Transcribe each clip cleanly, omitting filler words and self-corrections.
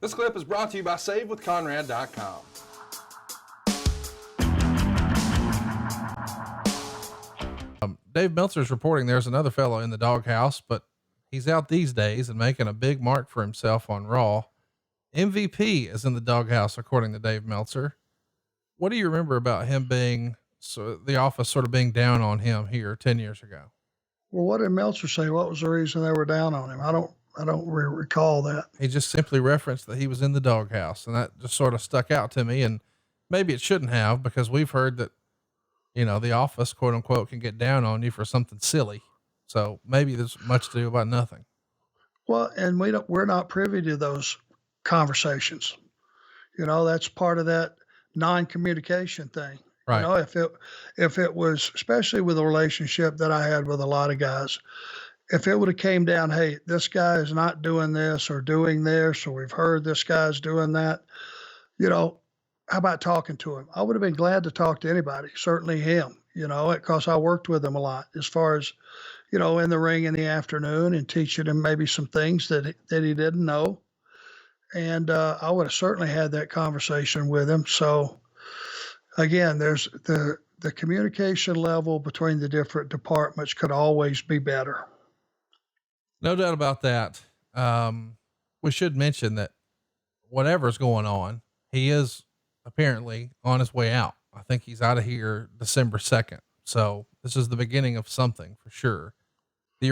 This clip is brought to you by SaveWithConrad.com. Dave Meltzer's reporting there's another fellow in the doghouse, but he's out these days and making a big mark for himself on Raw. MVP is in the doghouse, according to Dave Meltzer. What do you remember about him being, so the office sort of being down on him here 10 years ago? Well, what did Meltzer say? What was the reason they were down on him? I don't recall that. He just simply referenced that he was in the doghouse, and that just sort of stuck out to me. And maybe it shouldn't have, because we've heard that, you know, the office, quote unquote, can get down on you for something silly. So maybe there's much to do about nothing. Well, and we're not privy to those conversations. You know, that's part of that non-communication thing. Right. You know, if it was, especially with a relationship that I had with a lot of guys, if it would have came down, hey, this guy is not doing this or doing this, or we've heard this guy's doing that, you know, how about talking to him? I would have been glad to talk to anybody, certainly him, you know, because I worked with him a lot as far as, you know, in the ring in the afternoon and teaching him maybe some things that he didn't know. And I would have certainly had that conversation with him. So again, there's the communication level between the different departments could always be better. No doubt about that. We should mention that whatever's going on, he is apparently on his way out. I think he's out of here December 2nd. So this is the beginning of something for sure.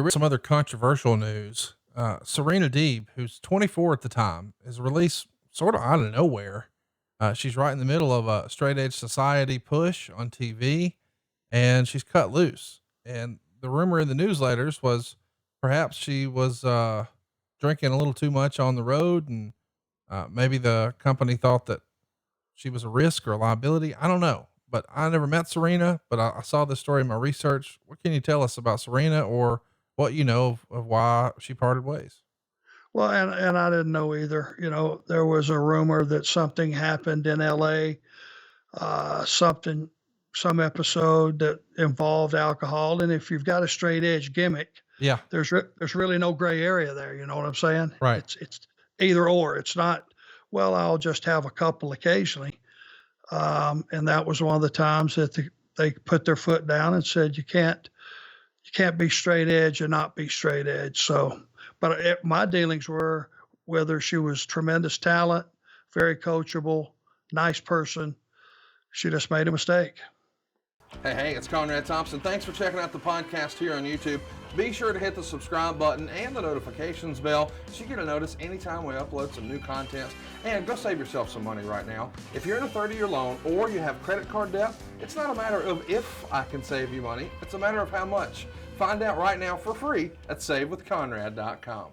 Some other controversial news. Serena Deeb, who's 24 at the time, is released sort of out of nowhere. She's right in the middle of a straight edge society push on TV, and she's cut loose. And the rumor in the newsletters was perhaps she was, drinking a little too much on the road. And, maybe the company thought that she was a risk or a liability. I don't know, but I never met Serena, but I saw this story in my research. What can you tell us about Serena, or what you know of why she parted ways? Well, and I didn't know either. You know, there was a rumor that something happened in LA, some episode that involved alcohol. And if you've got a straight edge gimmick, Yeah. there's really no gray area there. You know what I'm saying? Right. It's either or. It's not, well, I'll just have a couple occasionally. And that was one of the times that they put their foot down and said, you can't be straight edge and not be straight edge. So, but my dealings were with her. She was tremendous talent, very coachable, nice person. She just made a mistake. Hey, it's Conrad Thompson. Thanks for checking out the podcast here on YouTube. Be sure to hit the subscribe button and the notifications bell so you get a notice anytime we upload some new content. And go save yourself some money right now. If you're in a 30-year loan or you have credit card debt, it's not a matter of if I can save you money. It's a matter of how much. Find out right now for free at SaveWithConrad.com.